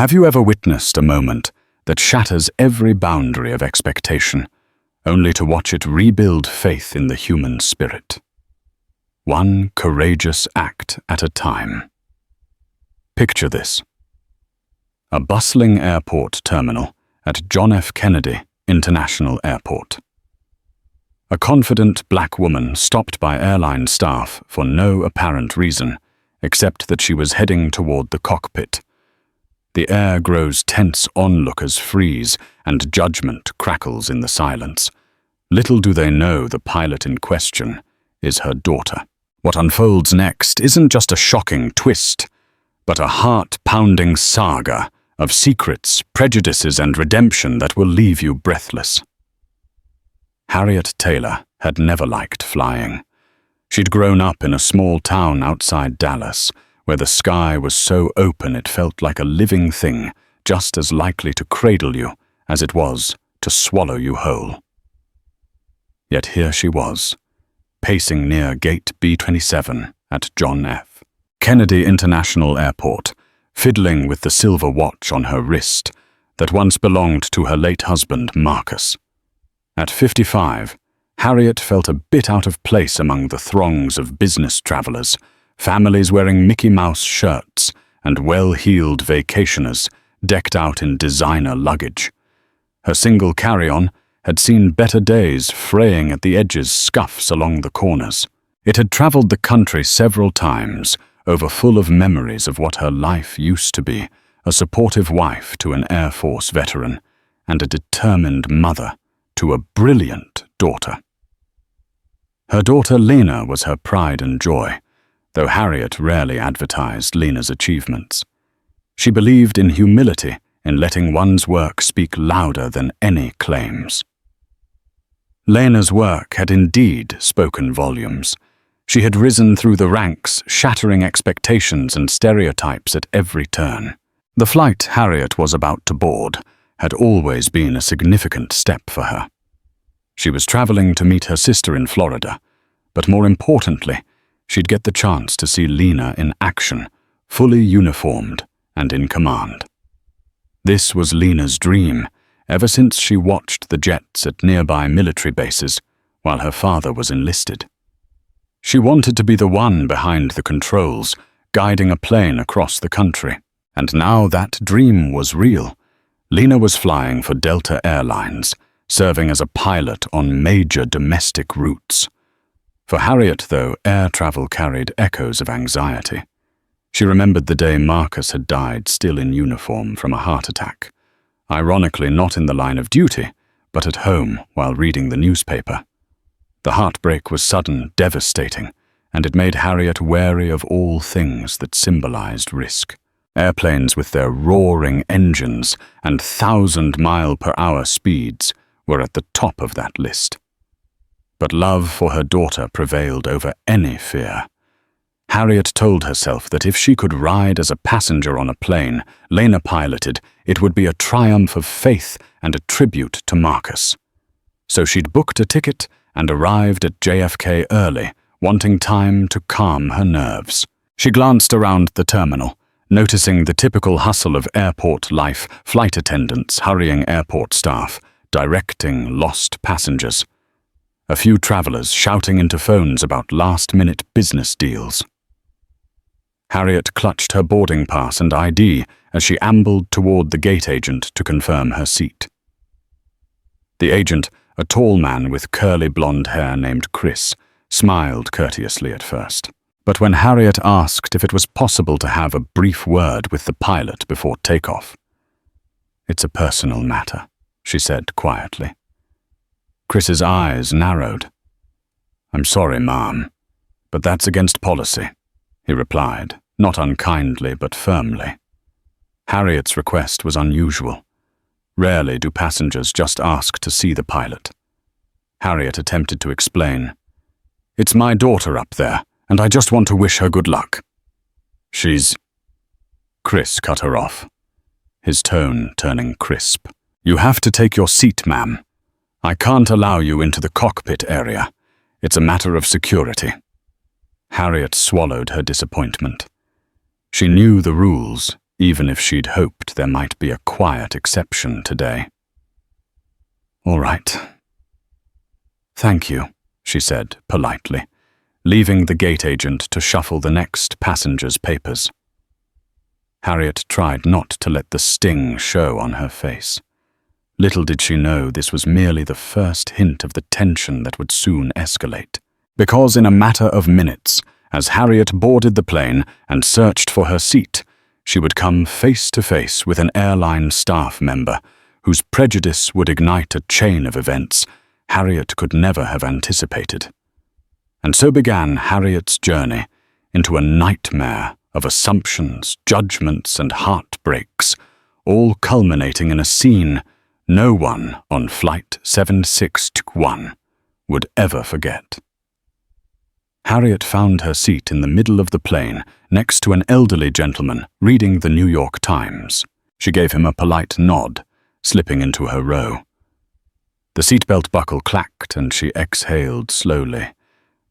Have you ever witnessed a moment that shatters every boundary of expectation, only to watch it rebuild faith in the human spirit? One courageous act at a time. Picture this. A bustling airport terminal at John F. Kennedy International Airport. A confident black woman stopped by airline staff for no apparent reason, except that she was heading toward the cockpit. The air grows tense, onlookers freeze, and judgment crackles in the silence. Little do they know the pilot in question is her daughter. What unfolds next isn't just a shocking twist, but a heart-pounding saga of secrets, prejudices, and redemption that will leave you breathless. Harriet Taylor had never liked flying. She'd grown up in a small town outside Dallas, where the sky was so open it felt like a living thing, just as likely to cradle you as it was to swallow you whole. Yet here she was, pacing near Gate B-27 at John F. Kennedy International Airport, fiddling with the silver watch on her wrist that once belonged to her late husband, Marcus. At 55, Harriet felt a bit out of place among the throngs of business travelers, families wearing Mickey Mouse shirts, and well-heeled vacationers decked out in designer luggage. Her single carry-on had seen better days, fraying at the edges, scuffs along the corners. It had traveled the country several times, overfull of memories of what her life used to be, a supportive wife to an Air Force veteran, and a determined mother to a brilliant daughter. Her daughter Lena was her pride and joy, though Harriet rarely advertised Lena's achievements. She believed in humility, in letting one's work speak louder than any claims. Lena's work had indeed spoken volumes. She had risen through the ranks, shattering expectations and stereotypes at every turn. The flight Harriet was about to board had always been a significant step for her. She was traveling to meet her sister in Florida, but more importantly, she'd get the chance to see Lena in action, fully uniformed and in command. This was Lena's dream, ever since she watched the jets at nearby military bases while her father was enlisted. She wanted to be the one behind the controls, guiding a plane across the country. And now that dream was real. Lena was flying for Delta Airlines, serving as a pilot on major domestic routes. For Harriet, though, air travel carried echoes of anxiety. She remembered the day Marcus had died still in uniform from a heart attack. Ironically, not in the line of duty, but at home while reading the newspaper. The heartbreak was sudden, devastating, and it made Harriet wary of all things that symbolized risk. Airplanes with their roaring engines and 1,000-mile-per-hour speeds were at the top of that list. But love for her daughter prevailed over any fear. Harriet told herself that if she could ride as a passenger on a plane Lena piloted, it would be a triumph of faith and a tribute to Marcus. So she'd booked a ticket and arrived at JFK early, wanting time to calm her nerves. She glanced around the terminal, noticing the typical hustle of airport life, flight attendants hurrying airport staff, directing lost passengers. A few travelers shouting into phones about last-minute business deals. Harriet clutched her boarding pass and ID as she ambled toward the gate agent to confirm her seat. The agent, a tall man with curly blonde hair named Chris, smiled courteously at first. But when Harriet asked if it was possible to have a brief word with the pilot before takeoff, "It's a personal matter," she said quietly. Chris's eyes narrowed. "I'm sorry, ma'am, but that's against policy," he replied, not unkindly but firmly. Harriet's request was unusual. Rarely do passengers just ask to see the pilot. Harriet attempted to explain. "It's my daughter up there, and I just want to wish her good luck." "She's—" Chris cut her off, his tone turning crisp. "You have to take your seat, ma'am. I can't allow you into the cockpit area. It's a matter of security." Harriet swallowed her disappointment. She knew the rules, even if she'd hoped there might be a quiet exception today. "All right." "Thank you," she said politely, leaving the gate agent to shuffle the next passenger's papers. Harriet tried not to let the sting show on her face. Little did she know this was merely the first hint of the tension that would soon escalate. Because in a matter of minutes, as Harriet boarded the plane and searched for her seat, she would come face to face with an airline staff member whose prejudice would ignite a chain of events Harriet could never have anticipated. And so began Harriet's journey into a nightmare of assumptions, judgments, and heartbreaks, all culminating in a scene no one on Flight 761 would ever forget. Harriet found her seat in the middle of the plane next to an elderly gentleman reading the New York Times. She gave him a polite nod, slipping into her row. The seatbelt buckle clacked and she exhaled slowly,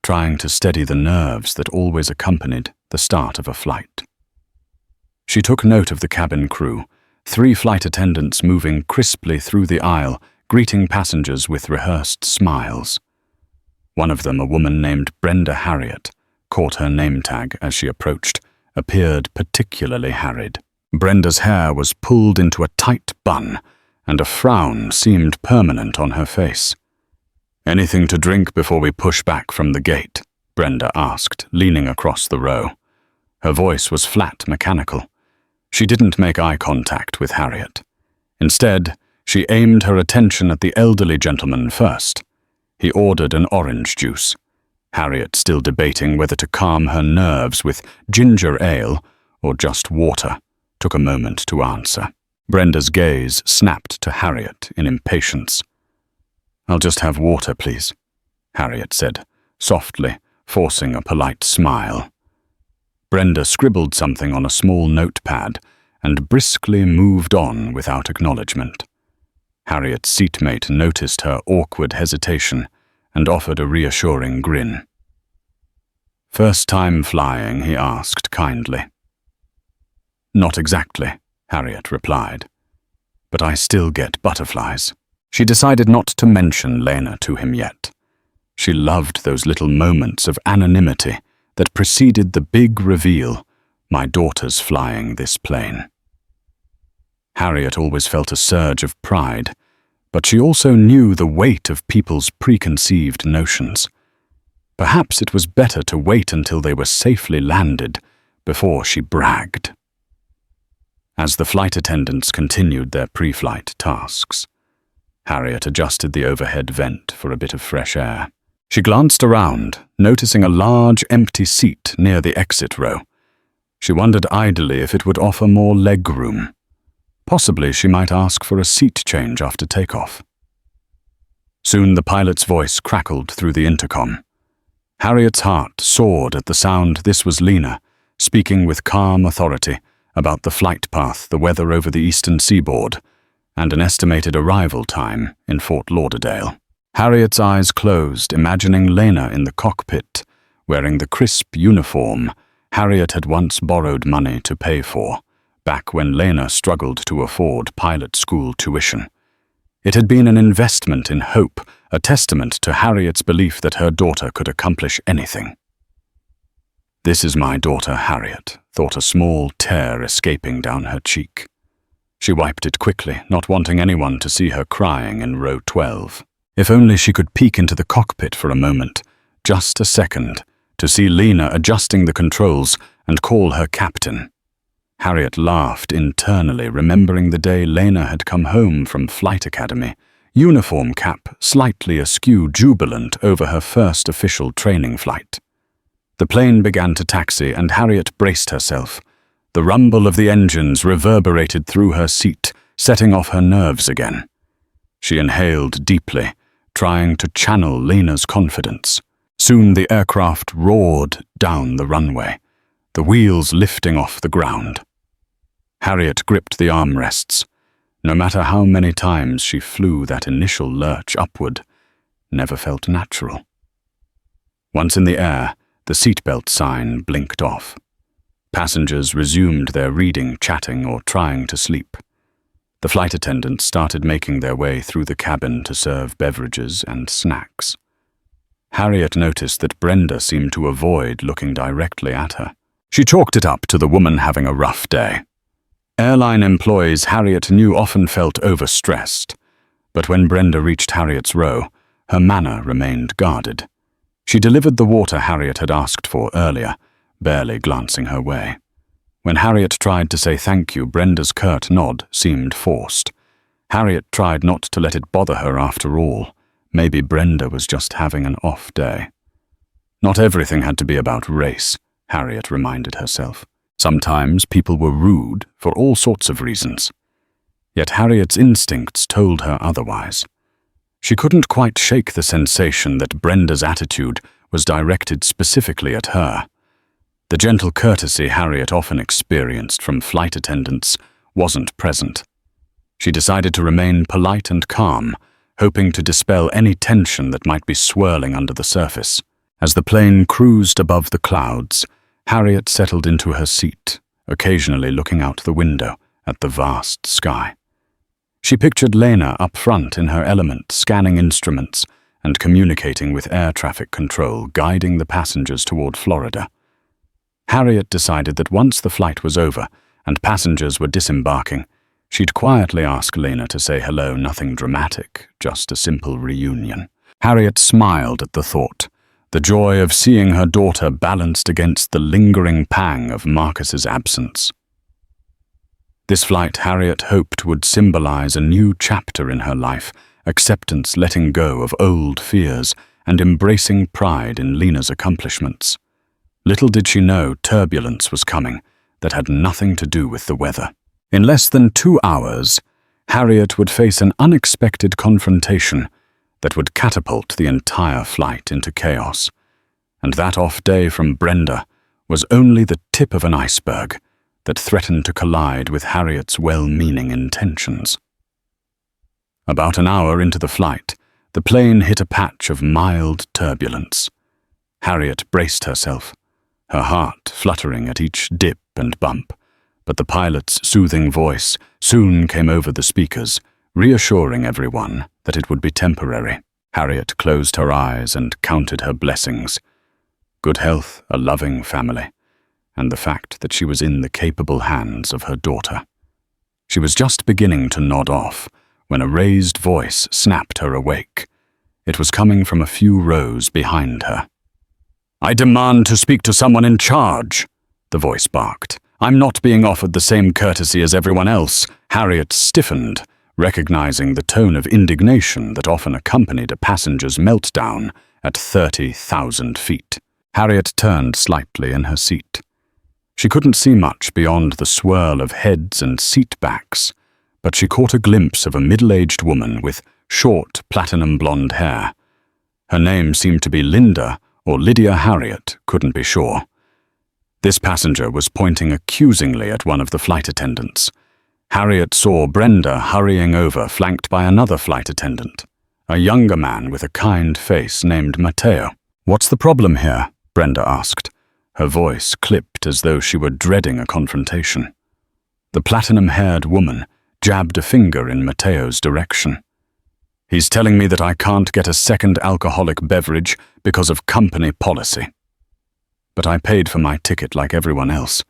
trying to steady the nerves that always accompanied the start of a flight. She took note of the cabin crew, 3 flight attendants moving crisply through the aisle, greeting passengers with rehearsed smiles. One of them, a woman named Brenda Harriet, caught her name tag as she approached, appeared particularly harried. Brenda's hair was pulled into a tight bun, and a frown seemed permanent on her face. "Anything to drink before we push back from the gate?" Brenda asked, leaning across the row. Her voice was flat, mechanical. She didn't make eye contact with Harriet. Instead, she aimed her attention at the elderly gentleman first. He ordered an orange juice. Harriet, still debating whether to calm her nerves with ginger ale or just water, took a moment to answer. Brenda's gaze snapped to Harriet in impatience. "I'll just have water, please," Harriet said, softly, forcing a polite smile. Brenda scribbled something on a small notepad and briskly moved on without acknowledgement. Harriet's seatmate noticed her awkward hesitation and offered a reassuring grin. "First time flying?" he asked kindly. "Not exactly," Harriet replied, "but I still get butterflies." She decided not to mention Lena to him yet. She loved those little moments of anonymity that preceded the big reveal, "My daughter's flying this plane." Harriet always felt a surge of pride, but she also knew the weight of people's preconceived notions. Perhaps it was better to wait until they were safely landed before she bragged. As the flight attendants continued their pre-flight tasks, Harriet adjusted the overhead vent for a bit of fresh air. She glanced around, noticing a large empty seat near the exit row. She wondered idly if it would offer more leg room. Possibly she might ask for a seat change after takeoff. Soon the pilot's voice crackled through the intercom. Harriet's heart soared at the sound. This was Lena, speaking with calm authority about the flight path, the weather over the eastern seaboard, and an estimated arrival time in Fort Lauderdale. Harriet's eyes closed, imagining Lena in the cockpit, wearing the crisp uniform Harriet had once borrowed money to pay for, back when Lena struggled to afford pilot school tuition. It had been an investment in hope, a testament to Harriet's belief that her daughter could accomplish anything. "This is my daughter, Harriet," thought a small tear escaping down her cheek. She wiped it quickly, not wanting anyone to see her crying in row 12. If only she could peek into the cockpit for a moment, just a second, to see Lena adjusting the controls and call her captain. Harriet laughed internally, remembering the day Lena had come home from flight academy, uniform cap slightly askew, jubilant over her first official training flight. The plane began to taxi and Harriet braced herself. The rumble of the engines reverberated through her seat, setting off her nerves again. She inhaled deeply, trying to channel Lena's confidence. Soon the aircraft roared down the runway, the wheels lifting off the ground. Harriet gripped the armrests. No matter how many times she flew that initial lurch upward, never felt natural. Once in the air, the seatbelt sign blinked off. Passengers resumed their reading, chatting, or trying to sleep. The flight attendants started making their way through the cabin to serve beverages and snacks. Harriet noticed that Brenda seemed to avoid looking directly at her. She chalked it up to the woman having a rough day. Airline employees Harriet knew often felt overstressed, but when Brenda reached Harriet's row, her manner remained guarded. She delivered the water Harriet had asked for earlier, barely glancing her way. When Harriet tried to say thank you, Brenda's curt nod seemed forced. Harriet tried not to let it bother her after all. Maybe Brenda was just having an off day. Not everything had to be about race, Harriet reminded herself. Sometimes people were rude for all sorts of reasons. Yet Harriet's instincts told her otherwise. She couldn't quite shake the sensation that Brenda's attitude was directed specifically at her. The gentle courtesy Harriet often experienced from flight attendants wasn't present. She decided to remain polite and calm, hoping to dispel any tension that might be swirling under the surface. As the plane cruised above the clouds, Harriet settled into her seat, occasionally looking out the window at the vast sky. She pictured Lena up front in her element, scanning instruments and communicating with air traffic control, guiding the passengers toward Florida. Harriet decided that once the flight was over and passengers were disembarking, she'd quietly ask Lena to say hello, nothing dramatic, just a simple reunion. Harriet smiled at the thought, the joy of seeing her daughter balanced against the lingering pang of Marcus's absence. This flight Harriet hoped would symbolize a new chapter in her life, acceptance, letting go of old fears, and embracing pride in Lena's accomplishments. Little did she know turbulence was coming that had nothing to do with the weather. In less than 2 hours, Harriet would face an unexpected confrontation that would catapult the entire flight into chaos. And that off day from Brenda was only the tip of an iceberg that threatened to collide with Harriet's well-meaning intentions. About an hour into the flight, the plane hit a patch of mild turbulence. Harriet braced herself, her heart fluttering at each dip and bump, but the pilot's soothing voice soon came over the speakers, reassuring everyone that it would be temporary. Harriet closed her eyes and counted her blessings. Good health, a loving family, and the fact that she was in the capable hands of her daughter. She was just beginning to nod off when a raised voice snapped her awake. It was coming from a few rows behind her. "I demand to speak to someone in charge," the voice barked. "I'm not being offered the same courtesy as everyone else." Harriet stiffened, recognizing the tone of indignation that often accompanied a passenger's meltdown at 30,000 feet. Harriet turned slightly in her seat. She couldn't see much beyond the swirl of heads and seat backs, but she caught a glimpse of a middle-aged woman with short, platinum blonde hair. Her name seemed to be Linda or Lydia Harriet, couldn't be sure. This passenger was pointing accusingly at one of the flight attendants. Harriet saw Brenda hurrying over, flanked by another flight attendant, a younger man with a kind face named Matteo. "What's the problem here?" Brenda asked. Her voice clipped as though she were dreading a confrontation. The platinum-haired woman jabbed a finger in Matteo's direction. "He's telling me that I can't get a second alcoholic beverage because of company policy. But I paid for my ticket like everyone else,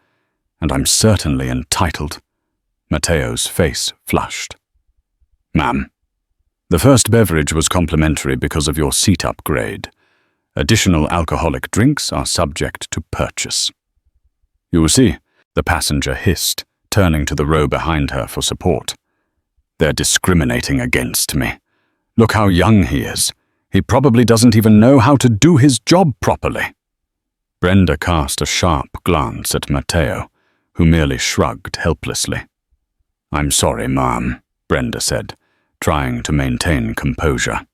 and I'm certainly entitled." Matteo's face flushed. "Ma'am, the first beverage was complimentary because of your seat upgrade. Additional alcoholic drinks are subject to purchase." "You see," the passenger hissed, turning to the row behind her for support. "They're discriminating against me. Look how young he is. He probably doesn't even know how to do his job properly." Brenda cast a sharp glance at Matteo, who merely shrugged helplessly. "I'm sorry, ma'am," Brenda said, trying to maintain composure.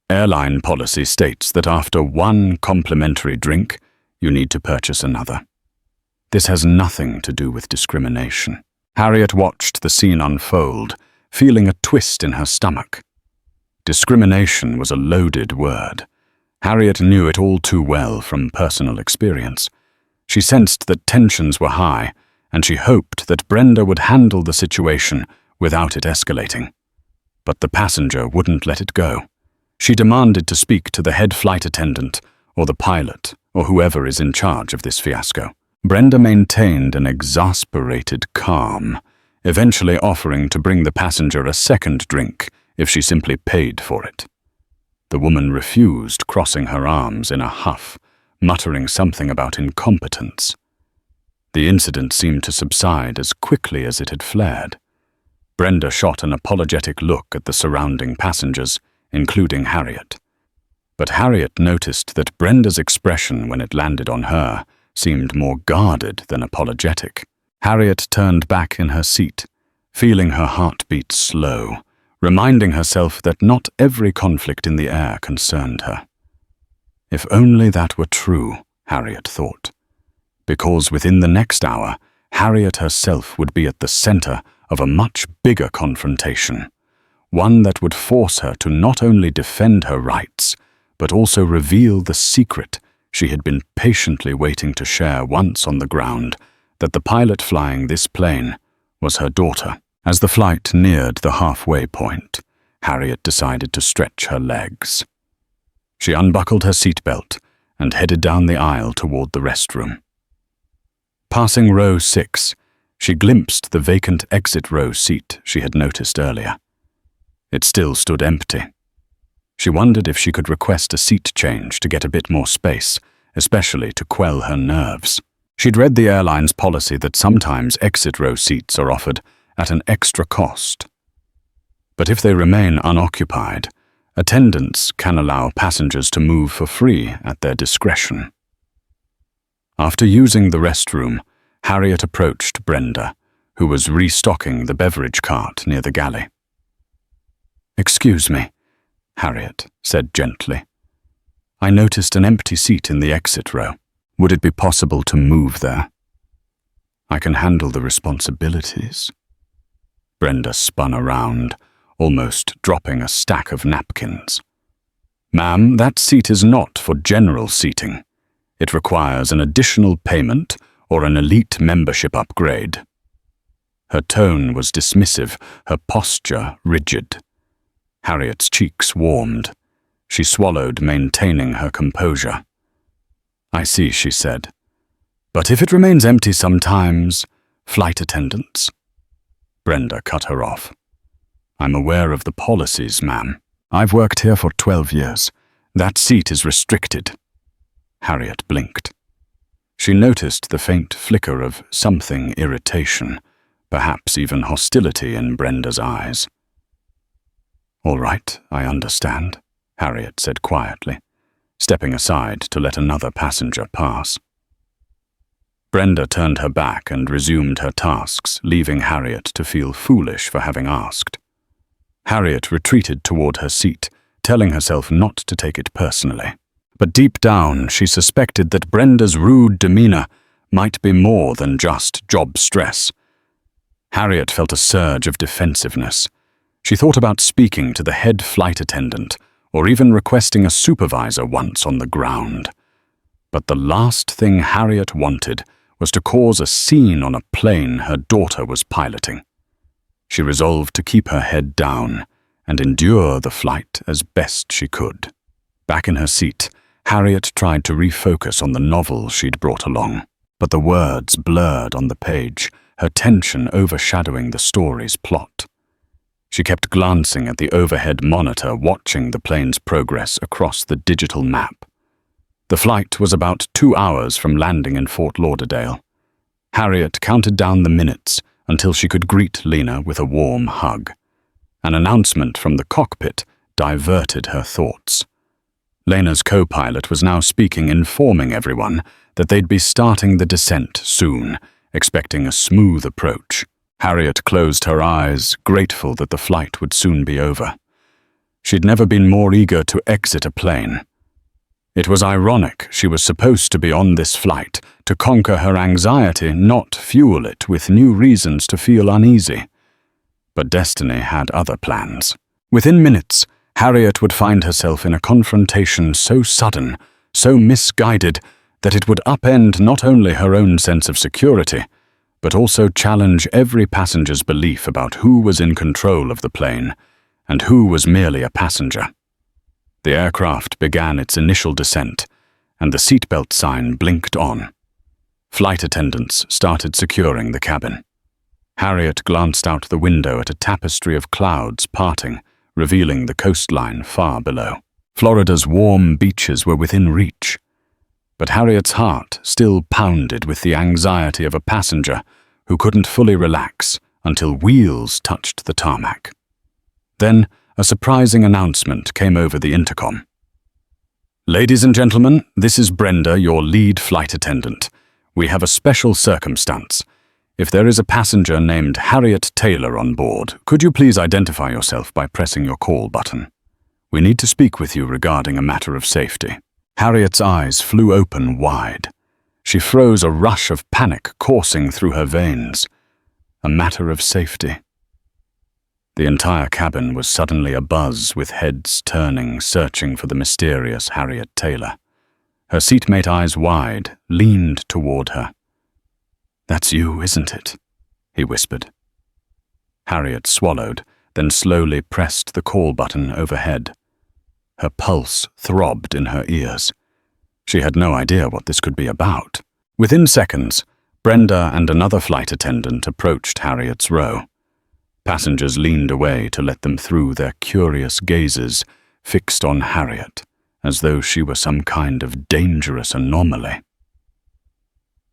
"Airline policy states that after one complimentary drink, you need to purchase another. This has nothing to do with discrimination." Harriet watched the scene unfold, feeling a twist in her stomach. Discrimination was a loaded word. Harriet knew it all too well from personal experience. She sensed that tensions were high, and she hoped that Brenda would handle the situation without it escalating. But the passenger wouldn't let it go. She demanded to speak to the head flight attendant, or the pilot, or whoever is in charge of this fiasco. Brenda maintained an exasperated calm, eventually offering to bring the passenger a second drink if she simply paid for it. The woman refused, crossing her arms in a huff, muttering something about incompetence. The incident seemed to subside as quickly as it had flared. Brenda shot an apologetic look at the surrounding passengers, including Harriet. But Harriet noticed that Brenda's expression when it landed on her seemed more guarded than apologetic. Harriet turned back in her seat, feeling her heartbeat slow, reminding herself that not every conflict in the air concerned her. If only that were true, Harriet thought, because within the next hour, Harriet herself would be at the center of a much bigger confrontation, one that would force her to not only defend her rights, but also reveal the secret she had been patiently waiting to share once on the ground, that the pilot flying this plane was her daughter. As the flight neared the halfway point, Harriet decided to stretch her legs. She unbuckled her seatbelt and headed down the aisle toward the restroom. Passing row 6, she glimpsed the vacant exit row seat she had noticed earlier. It still stood empty. She wondered if she could request a seat change to get a bit more space, especially to quell her nerves. She'd read the airline's policy that sometimes exit row seats are offered at an extra cost. But if they remain unoccupied, attendants can allow passengers to move for free at their discretion. After using the restroom, Harriet approached Brenda, who was restocking the beverage cart near the galley. "Excuse me," Harriet said gently. "I noticed an empty seat in the exit row. Would it be possible to move there? I can handle the responsibilities." Brenda spun around, almost dropping a stack of napkins. "Ma'am, that seat is not for general seating. It requires an additional payment or an elite membership upgrade." Her tone was dismissive, her posture rigid. Harriet's cheeks warmed. She swallowed, maintaining her composure. "I see," she said. "But if it remains empty sometimes, flight attendants—" Brenda cut her off. "I'm aware of the policies, ma'am. I've worked here for 12 years. That seat is restricted." Harriet blinked. She noticed the faint flicker of something irritation, perhaps even hostility in Brenda's eyes. "All right, I understand," Harriet said quietly, stepping aside to let another passenger pass. Brenda turned her back and resumed her tasks, leaving Harriet to feel foolish for having asked. Harriet retreated toward her seat, telling herself not to take it personally. But deep down, she suspected that Brenda's rude demeanor might be more than just job stress. Harriet felt a surge of defensiveness. She thought about speaking to the head flight attendant, or even requesting a supervisor once on the ground. But the last thing Harriet wanted was to cause a scene on a plane her daughter was piloting. She resolved to keep her head down and endure the flight as best she could. Back in her seat, Harriet tried to refocus on the novel she'd brought along, but the words blurred on the page, her tension overshadowing the story's plot. She kept glancing at the overhead monitor, watching the plane's progress across the digital map. The flight was about 2 hours from landing in Fort Lauderdale. Harriet counted down the minutes until she could greet Lena with a warm hug. An announcement from the cockpit diverted her thoughts. Lena's co-pilot was now speaking, informing everyone that they'd be starting the descent soon, expecting a smooth approach. Harriet closed her eyes, grateful that the flight would soon be over. She'd never been more eager to exit a plane. It was ironic she was supposed to be on this flight to conquer her anxiety, not fuel it with new reasons to feel uneasy. But destiny had other plans. Within minutes, Harriet would find herself in a confrontation so sudden, so misguided, that it would upend not only her own sense of security, but also challenge every passenger's belief about who was in control of the plane and who was merely a passenger. The aircraft began its initial descent, and the seatbelt sign blinked on. Flight attendants started securing the cabin. Harriet glanced out the window at a tapestry of clouds parting, revealing the coastline far below. Florida's warm beaches were within reach, but Harriet's heart still pounded with the anxiety of a passenger who couldn't fully relax until wheels touched the tarmac. Then, a surprising announcement came over the intercom. "Ladies and gentlemen, this is Brenda, your lead flight attendant. We have a special circumstance. If there is a passenger named Harriet Taylor on board, could you please identify yourself by pressing your call button? We need to speak with you regarding a matter of safety." Harriet's eyes flew open wide. She froze, a rush of panic coursing through her veins. A matter of safety. The entire cabin was suddenly abuzz with heads turning, searching for the mysterious Harriet Taylor. Her seatmate, eyes wide, leaned toward her. "That's you, isn't it?" he whispered. Harriet swallowed, then slowly pressed the call button overhead. Her pulse throbbed in her ears. She had no idea what this could be about. Within seconds, Brenda and another flight attendant approached Harriet's row. Passengers leaned away to let them through, their curious gazes fixed on Harriet, as though she were some kind of dangerous anomaly.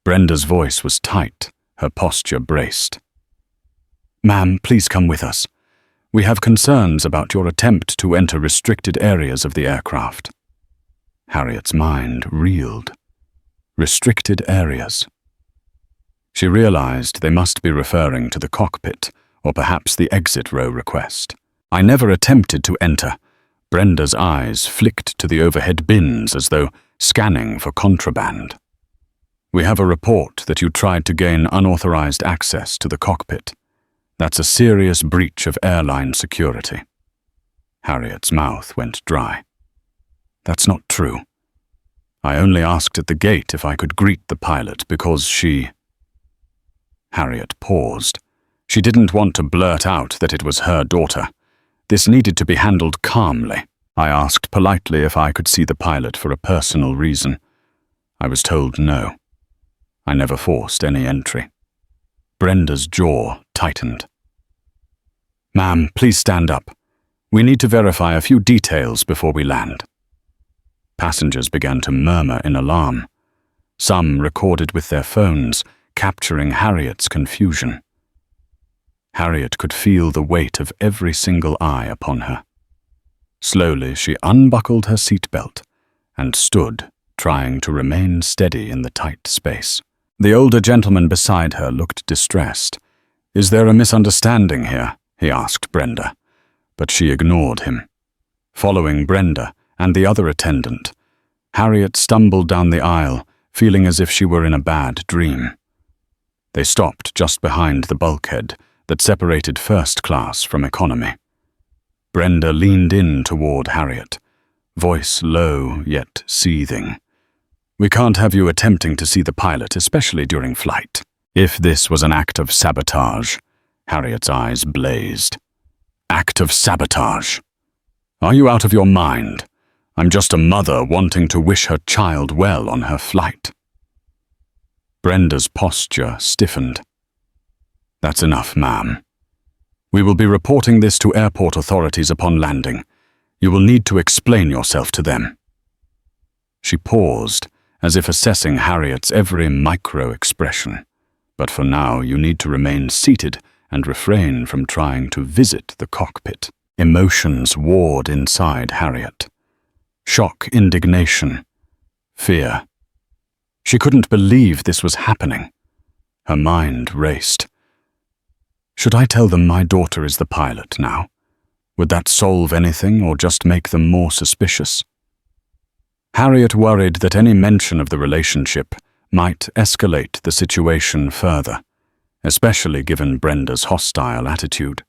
Brenda's voice was tight, her posture braced. "Ma'am, please come with us. We have concerns about your attempt to enter restricted areas of the aircraft." Harriet's mind reeled. Restricted areas. She realized they must be referring to the cockpit, or perhaps the exit row request. "I never attempted to enter." Brenda's eyes flicked to the overhead bins as though scanning for contraband. "We have a report that you tried to gain unauthorized access to the cockpit. That's a serious breach of airline security." Harriet's mouth went dry. "That's not true. I only asked at the gate if I could greet the pilot because she—" Harriet paused. She didn't want to blurt out that it was her daughter. This needed to be handled calmly. "I asked politely if I could see the pilot for a personal reason. I was told no. I never forced any entry." Brenda's jaw tightened. "Ma'am, please stand up. We need to verify a few details before we land." Passengers began to murmur in alarm. Some recorded with their phones, capturing Harriet's confusion. Harriet could feel the weight of every single eye upon her. Slowly, she unbuckled her seatbelt and stood, trying to remain steady in the tight space. The older gentleman beside her looked distressed. "Is there a misunderstanding here?" he asked Brenda, but she ignored him. Following Brenda and the other attendant, Harriet stumbled down the aisle, feeling as if she were in a bad dream. They stopped just behind the bulkhead that separated first class from economy. Brenda leaned in toward Harriet, voice low yet seething. "We can't have you attempting to see the pilot, especially during flight." If this was an act of sabotage, Harriet's eyes blazed. "Act of sabotage? Are you out of your mind? I'm just a mother wanting to wish her child well on her flight." Brenda's posture stiffened. "That's enough, ma'am. We will be reporting this to airport authorities upon landing. You will need to explain yourself to them." She paused, as if assessing Harriet's every micro-expression. "But for now, you need to remain seated and refrain from trying to visit the cockpit." Emotions warred inside Harriet. Shock, indignation, fear. She couldn't believe this was happening. Her mind raced. Should I tell them my daughter is the pilot now? Would that solve anything or just make them more suspicious? Harriet worried that any mention of the relationship might escalate the situation further, especially given Brenda's hostile attitude.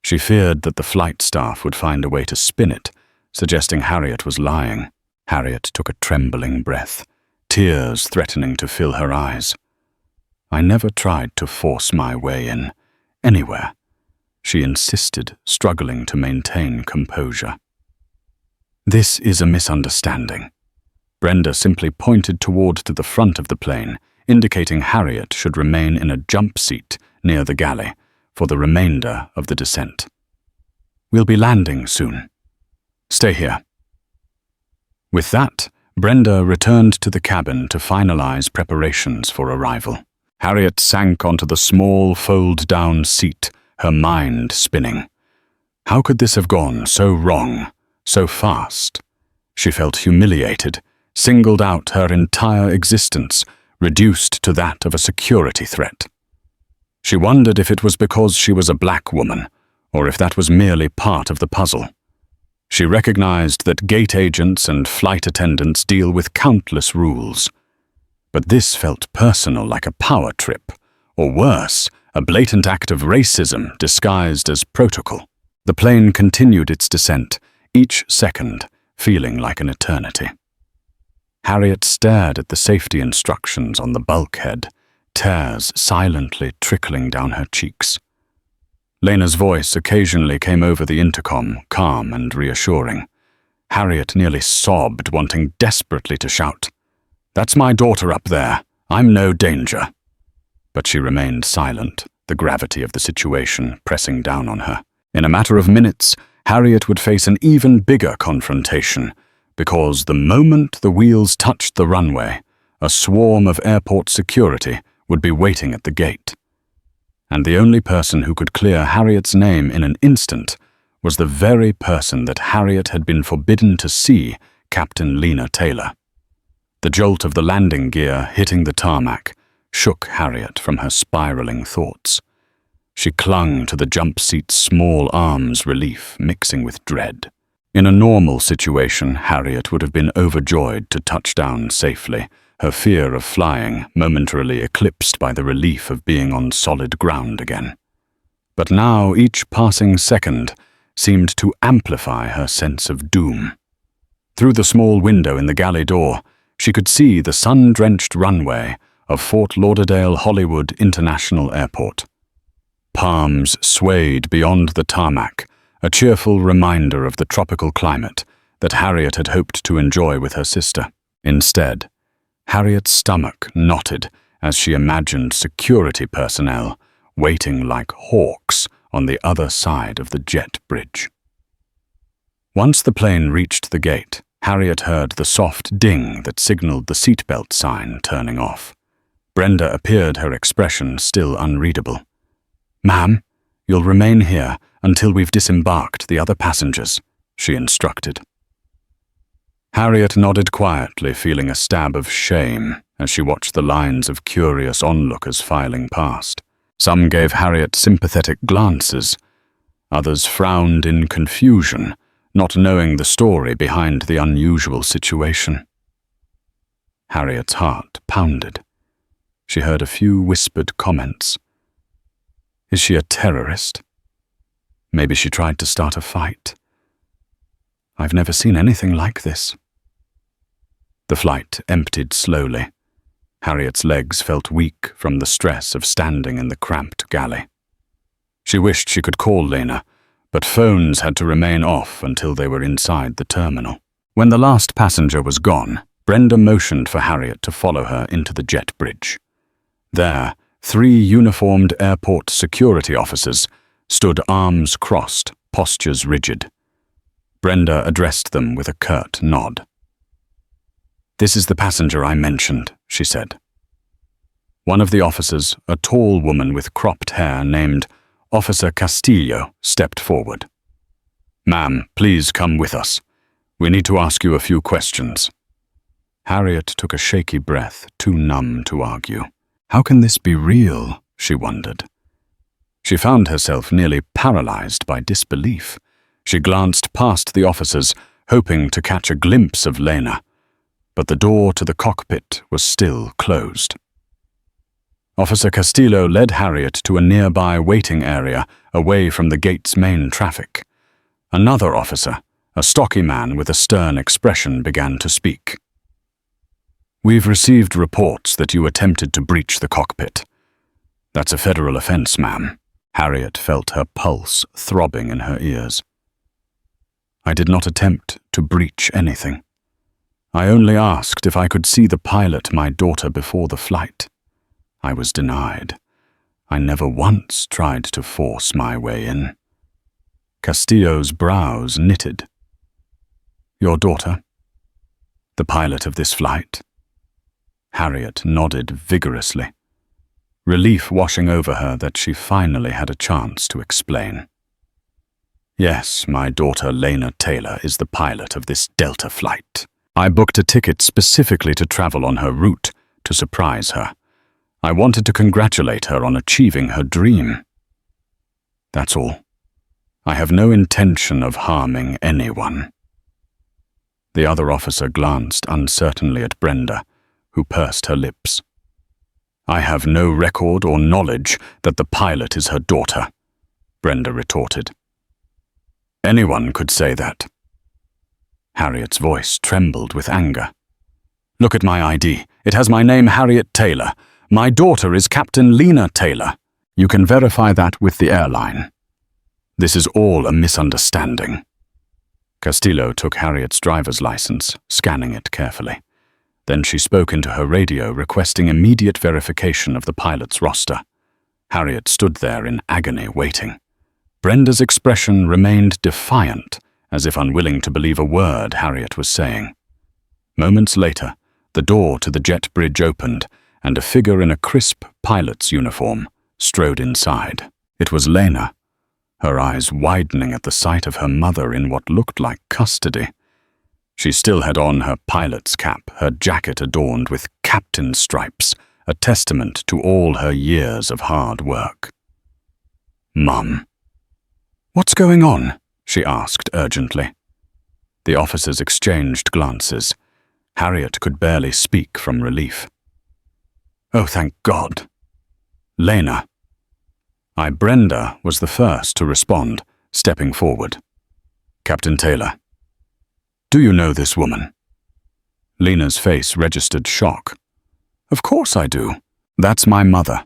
She feared that the flight staff would find a way to spin it, suggesting Harriet was lying. Harriet took a trembling breath, tears threatening to fill her eyes. "I never tried to force my way in, anywhere," she insisted, struggling to maintain composure. "This is a misunderstanding." Brenda simply pointed toward to the front of the plane, indicating Harriet should remain in a jump seat near the galley for the remainder of the descent. "We'll be landing soon. Stay here." With that, Brenda returned to the cabin to finalize preparations for arrival. Harriet sank onto the small fold-down seat, her mind spinning. How could this have gone so wrong, so fast? She felt humiliated, singled out her entire existence, reduced to that of a security threat. She wondered if it was because she was a black woman, or if that was merely part of the puzzle. She recognized that gate agents and flight attendants deal with countless rules. But this felt personal, like a power trip, or worse, a blatant act of racism disguised as protocol. The plane continued its descent, each second feeling like an eternity. Harriet stared at the safety instructions on the bulkhead, tears silently trickling down her cheeks. Lena's voice occasionally came over the intercom, calm and reassuring. Harriet nearly sobbed, wanting desperately to shout, "That's my daughter up there. I'm no danger." But she remained silent, the gravity of the situation pressing down on her. In a matter of minutes, Harriet would face an even bigger confrontation, because the moment the wheels touched the runway, a swarm of airport security would be waiting at the gate. And the only person who could clear Harriet's name in an instant was the very person that Harriet had been forbidden to see, Captain Lena Taylor. The jolt of the landing gear hitting the tarmac shook Harriet from her spiraling thoughts. She clung to the jump seat's small arms, relief mixing with dread. In a normal situation, Harriet would have been overjoyed to touch down safely, her fear of flying momentarily eclipsed by the relief of being on solid ground again. But now each passing second seemed to amplify her sense of doom. Through the small window in the galley door, she could see the sun-drenched runway of Fort Lauderdale Hollywood International Airport. Palms swayed beyond the tarmac, a cheerful reminder of the tropical climate that Harriet had hoped to enjoy with her sister. Instead, Harriet's stomach knotted as she imagined security personnel waiting like hawks on the other side of the jet bridge. Once the plane reached the gate, Harriet heard the soft ding that signaled the seatbelt sign turning off. Brenda appeared, her expression still unreadable. "Ma'am, you'll remain here until we've disembarked the other passengers," she instructed. Harriet nodded quietly, feeling a stab of shame as she watched the lines of curious onlookers filing past. Some gave Harriet sympathetic glances. Others frowned in confusion, not knowing the story behind the unusual situation. Harriet's heart pounded. She heard a few whispered comments. Is she a terrorist? Maybe she tried to start a fight. I've never seen anything like this. The flight emptied slowly. Harriet's legs felt weak from the stress of standing in the cramped galley. She wished she could call Lena, but phones had to remain off until they were inside the terminal. When the last passenger was gone, Brenda motioned for Harriet to follow her into the jet bridge. There, 3 uniformed airport security officers stood arms crossed, postures rigid. Brenda addressed them with a curt nod. "This is the passenger I mentioned," she said. One of the officers, a tall woman with cropped hair named Officer Castillo, stepped forward. "Ma'am, please come with us. We need to ask you a few questions." Harriet took a shaky breath, too numb to argue. How can this be real? She wondered. She found herself nearly paralyzed by disbelief. She glanced past the officers, hoping to catch a glimpse of Lena, but the door to the cockpit was still closed. Officer Castillo led Harriet to a nearby waiting area away from the gate's main traffic. Another officer, a stocky man with a stern expression, began to speak. We've received reports that you attempted to breach the cockpit. That's a federal offense, ma'am. Harriet felt her pulse throbbing in her ears. I did not attempt to breach anything. I only asked if I could see the pilot, my daughter, before the flight. I was denied. I never once tried to force my way in. Castillo's brows knitted. Your daughter? The pilot of this flight? Harriet nodded vigorously, relief washing over her that she finally had a chance to explain. Yes, my daughter Lena Taylor is the pilot of this Delta flight. I booked a ticket specifically to travel on her route to surprise her. I wanted to congratulate her on achieving her dream. That's all. I have no intention of harming anyone. The other officer glanced uncertainly at Brenda, who pursed her lips. I have no record or knowledge that the pilot is her daughter, Brenda retorted. Anyone could say that. Harriet's voice trembled with anger. Look at my ID. It has my name, Harriet Taylor. My daughter is Captain Lena Taylor. You can verify that with the airline. This is all a misunderstanding. Castillo took Harriet's driver's license, scanning it carefully. Then she spoke into her radio, requesting immediate verification of the pilot's roster. Harriet stood there in agony, waiting. Brenda's expression remained defiant, as if unwilling to believe a word Harriet was saying. Moments later, the door to the jet bridge opened, and a figure in a crisp pilot's uniform strode inside. It was Lena, her eyes widening at the sight of her mother in what looked like custody. She still had on her pilot's cap, her jacket adorned with captain stripes, a testament to all her years of hard work. Mum. What's going on? She asked urgently. The officers exchanged glances. Harriet could barely speak from relief. Oh, thank God. Lena. Brenda was the first to respond, stepping forward. Captain Taylor. Do you know this woman? Lena's face registered shock. Of course I do. That's my mother.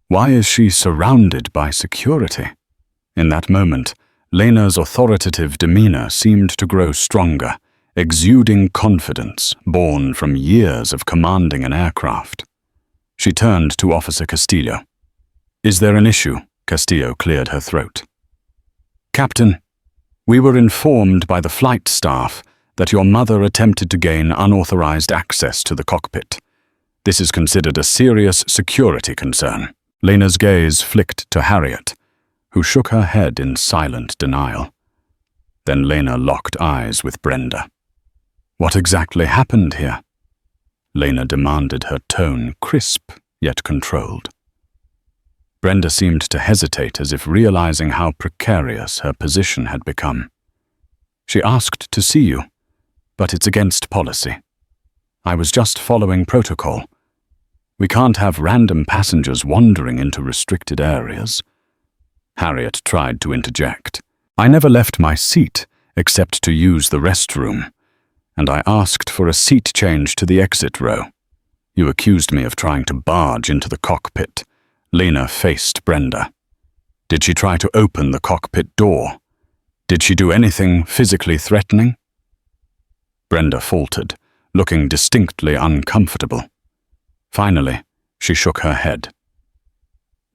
Why is she surrounded by security? In that moment, Lena's authoritative demeanor seemed to grow stronger, exuding confidence born from years of commanding an aircraft. She turned to Officer Castillo. Is there an issue? Castillo cleared her throat. Captain, we were informed by the flight staff that your mother attempted to gain unauthorized access to the cockpit. This is considered a serious security concern. Lena's gaze flicked to Harriet, who shook her head in silent denial. Then Lena locked eyes with Brenda. What exactly happened here? Lena demanded, her tone crisp yet controlled. Brenda seemed to hesitate, as if realizing how precarious her position had become. She asked to see you, but it's against policy. I was just following protocol. We can't have random passengers wandering into restricted areas. Harriet tried to interject. I never left my seat except to use the restroom, and I asked for a seat change to the exit row. You accused me of trying to barge into the cockpit. Lena faced Brenda. Did she try to open the cockpit door? Did she do anything physically threatening? Brenda faltered, looking distinctly uncomfortable. Finally, she shook her head.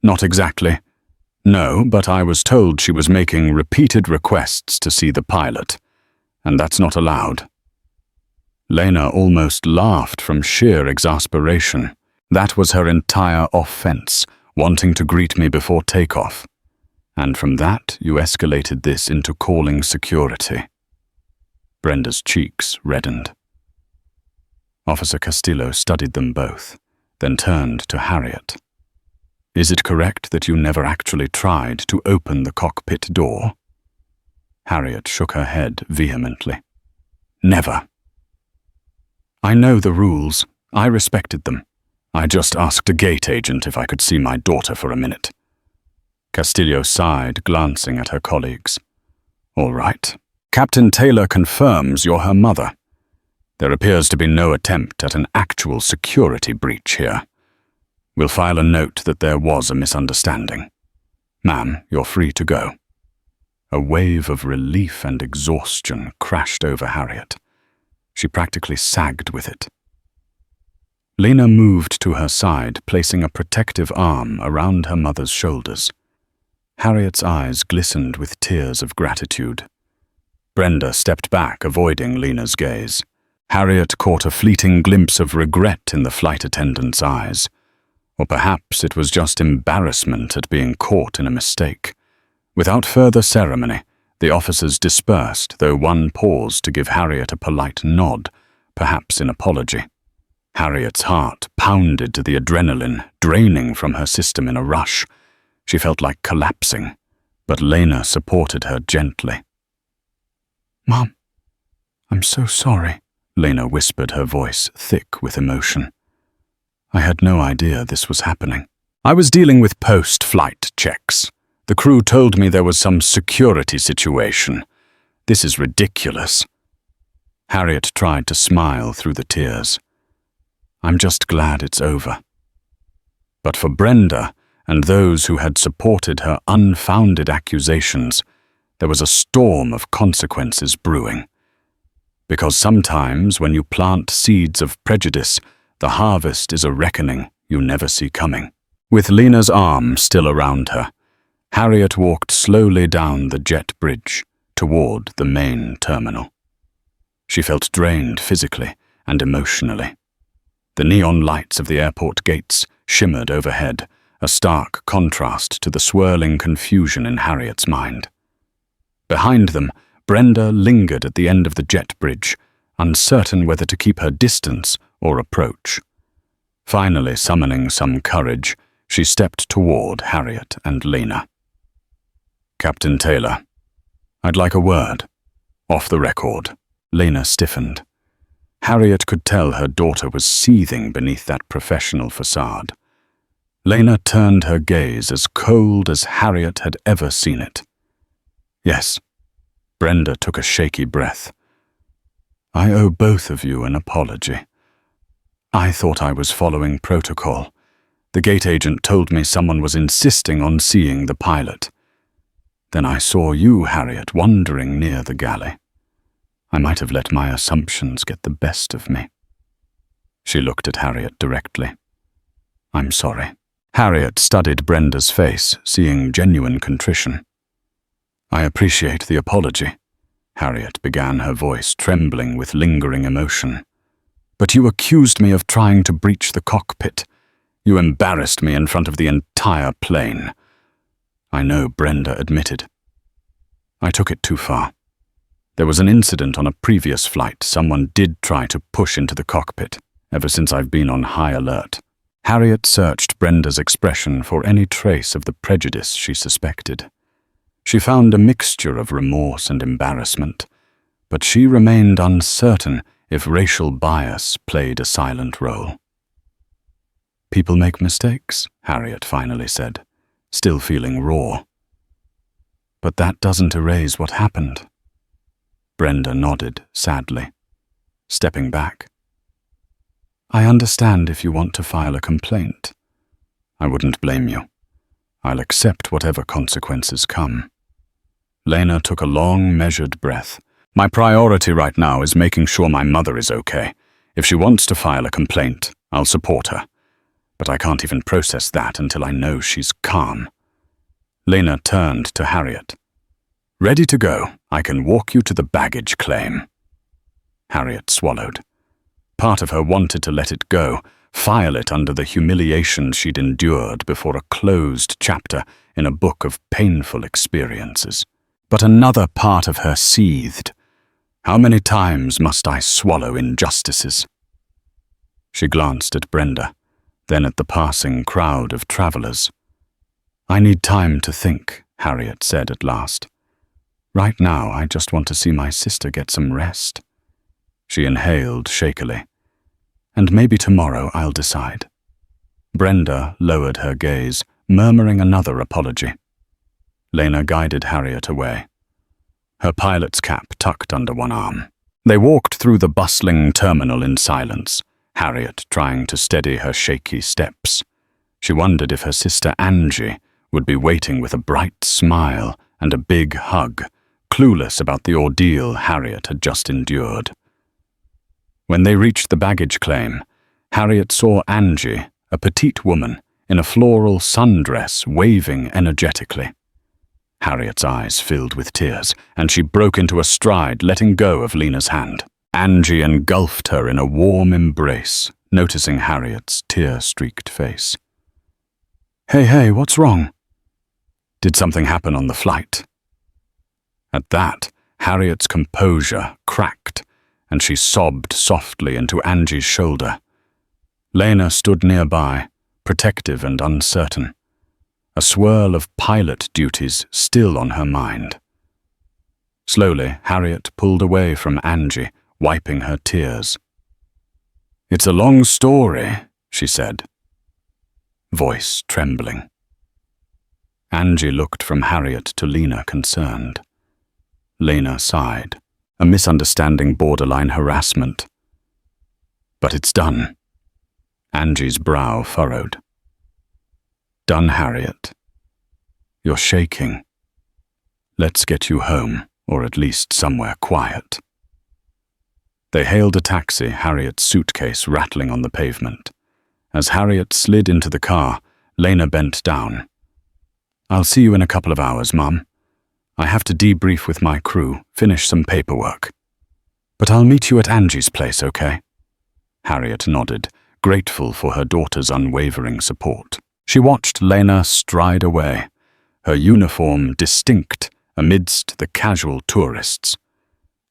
Not exactly. No, but I was told she was making repeated requests to see the pilot, and that's not allowed. Lena almost laughed from sheer exasperation. That was her entire offense, wanting to greet me before takeoff. And from that, you escalated this into calling security. Brenda's cheeks reddened. Officer Castillo studied them both, then turned to Harriet. Is it correct that you never actually tried to open the cockpit door? Harriet shook her head vehemently. Never. I know the rules. I respected them. I just asked a gate agent if I could see my daughter for a minute. Castillo sighed, glancing at her colleagues. All right. Captain Taylor confirms you're her mother. There appears to be no attempt at an actual security breach here. We'll file a note that there was a misunderstanding. Ma'am, you're free to go." A wave of relief and exhaustion crashed over Harriet. She practically sagged with it. Lena moved to her side, placing a protective arm around her mother's shoulders. Harriet's eyes glistened with tears of gratitude. Brenda stepped back, avoiding Lena's gaze. Harriet caught a fleeting glimpse of regret in the flight attendant's eyes. Or perhaps it was just embarrassment at being caught in a mistake. Without further ceremony, the officers dispersed, though one paused to give Harriet a polite nod, perhaps in apology. Harriet's heart pounded to the adrenaline, draining from her system in a rush. She felt like collapsing, but Lena supported her gently. "Mom, I'm so sorry," Lena whispered, her voice thick with emotion. "I had no idea this was happening. I was dealing with post-flight checks. The crew told me there was some security situation. This is ridiculous." Harriet tried to smile through the tears. "I'm just glad it's over." But for Brenda and those who had supported her unfounded accusations, there was a storm of consequences brewing. Because sometimes when you plant seeds of prejudice, the harvest is a reckoning you never see coming. With Lena's arm still around her, Harriet walked slowly down the jet bridge toward the main terminal. She felt drained physically and emotionally. The neon lights of the airport gates shimmered overhead, a stark contrast to the swirling confusion in Harriet's mind. Behind them, Brenda lingered at the end of the jet bridge, uncertain whether to keep her distance or approach. Finally, summoning some courage, she stepped toward Harriet and Lena. "Captain Taylor, I'd like a word. Off the record." Lena stiffened. Harriet could tell her daughter was seething beneath that professional facade. Lena turned her gaze as cold as Harriet had ever seen it. "Yes." Brenda took a shaky breath. "I owe both of you an apology. I thought I was following protocol. The gate agent told me someone was insisting on seeing the pilot. Then I saw you, Harriet, wandering near the galley. I might have let my assumptions get the best of me." She looked at Harriet directly. "I'm sorry." Harriet studied Brenda's face, seeing genuine contrition. "I appreciate the apology," Harriet began, her voice trembling with lingering emotion. "But you accused me of trying to breach the cockpit. You embarrassed me in front of the entire plane." "I know," Brenda admitted. "I took it too far. There was an incident on a previous flight. Someone did try to push into the cockpit. Ever since I've been on high alert." Harriet searched Brenda's expression for any trace of the prejudice she suspected. She found a mixture of remorse and embarrassment, but she remained uncertain if racial bias played a silent role. "People make mistakes," Harriet finally said, still feeling raw. "But that doesn't erase what happened." Brenda nodded sadly, stepping back. "I understand if you want to file a complaint. I wouldn't blame you. I'll accept whatever consequences come." Lena took a long, measured breath. "My priority right now is making sure my mother is okay. If she wants to file a complaint, I'll support her. But I can't even process that until I know she's calm." Lena turned to Harriet. "Ready to go. I can walk you to the baggage claim." Harriet swallowed. Part of her wanted to let it go, file it under the humiliation she'd endured before a closed chapter in a book of painful experiences. But another part of her seethed. How many times must I swallow injustices? She glanced at Brenda, then at the passing crowd of travelers. "I need time to think," Harriet said at last. "Right now, I just want to see my sister get some rest." She inhaled shakily. "And maybe tomorrow I'll decide." Brenda lowered her gaze, murmuring another apology. Lena guided Harriet away, her pilot's cap tucked under one arm. They walked through the bustling terminal in silence, Harriet trying to steady her shaky steps. She wondered if her sister Angie would be waiting with a bright smile and a big hug, clueless about the ordeal Harriet had just endured. When they reached the baggage claim, Harriet saw Angie, a petite woman, in a floral sundress, waving energetically. Harriet's eyes filled with tears, and she broke into a stride, letting go of Lena's hand. Angie engulfed her in a warm embrace, noticing Harriet's tear-streaked face. Hey, what's wrong? Did something happen on the flight? At that, Harriet's composure cracked, and she sobbed softly into Angie's shoulder. Lena stood nearby, protective and uncertain, a swirl of pilot duties still on her mind. Slowly, Harriet pulled away from Angie, wiping her tears. "It's a long story," she said, voice trembling. Angie looked from Harriet to Lena, concerned. Lena sighed, a misunderstanding borderline harassment. "But it's done." Angie's brow furrowed. "Done, Harriet. You're shaking. Let's get you home, or at least somewhere quiet." They hailed a taxi, Harriet's suitcase rattling on the pavement. As Harriet slid into the car, Lena bent down. "I'll see you in a couple of hours, Mum. I have to debrief with my crew, finish some paperwork. But I'll meet you at Angie's place, okay?" Harriet nodded, grateful for her daughter's unwavering support. She watched Lena stride away, her uniform distinct amidst the casual tourists.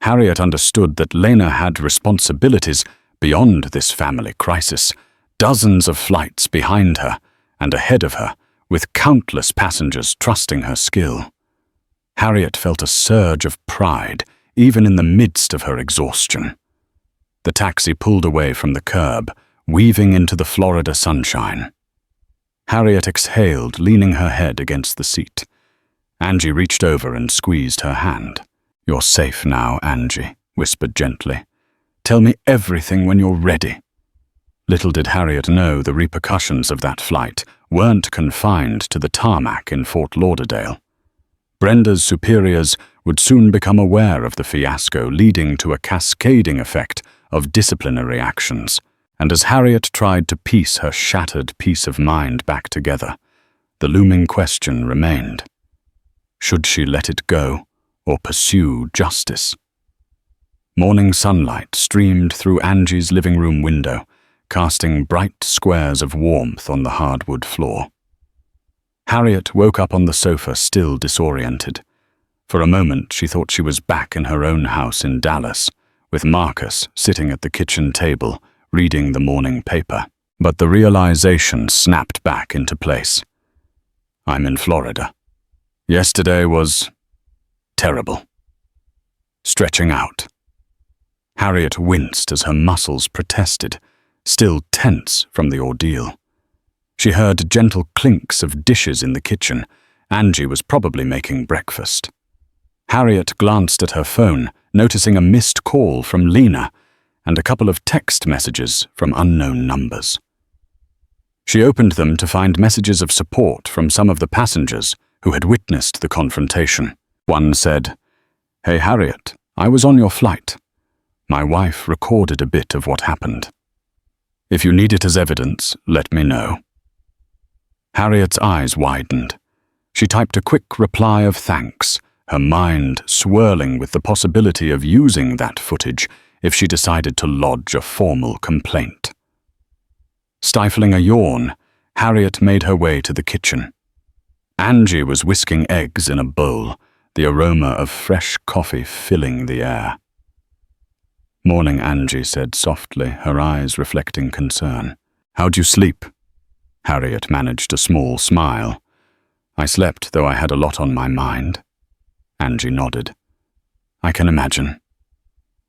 Harriet understood that Lena had responsibilities beyond this family crisis, dozens of flights behind her and ahead of her, with countless passengers trusting her skill. Harriet felt a surge of pride, even in the midst of her exhaustion. The taxi pulled away from the curb, weaving into the Florida sunshine. Harriet exhaled, leaning her head against the seat. Angie reached over and squeezed her hand. "You're safe now, Angie," whispered gently. "Tell me everything when you're ready." Little did Harriet know the repercussions of that flight weren't confined to the tarmac in Fort Lauderdale. Brenda's superiors would soon become aware of the fiasco, leading to a cascading effect of disciplinary actions. And as Harriet tried to piece her shattered peace of mind back together, the looming question remained. Should she let it go or pursue justice? Morning sunlight streamed through Angie's living room window, casting bright squares of warmth on the hardwood floor. Harriet woke up on the sofa, still disoriented. For a moment, she thought she was back in her own house in Dallas, with Marcus sitting at the kitchen table, reading the morning paper. But the realization snapped back into place. I'm in Florida. Yesterday was terrible. Stretching out. Harriet winced as her muscles protested, still tense from the ordeal. She heard gentle clinks of dishes in the kitchen. Angie was probably making breakfast. Harriet glanced at her phone, noticing a missed call from Lena and a couple of text messages from unknown numbers. She opened them to find messages of support from some of the passengers who had witnessed the confrontation. One said, "Hey Harriet, I was on your flight. My wife recorded a bit of what happened. If you need it as evidence, let me know." Harriet's eyes widened. She typed a quick reply of thanks, her mind swirling with the possibility of using that footage if she decided to lodge a formal complaint. Stifling a yawn, Harriet made her way to the kitchen. Angie was whisking eggs in a bowl, the aroma of fresh coffee filling the air. "Morning," Angie said softly, her eyes reflecting concern. "How'd you sleep?" Harriet managed a small smile. "I slept, though I had a lot on my mind." Angie nodded. "I can imagine."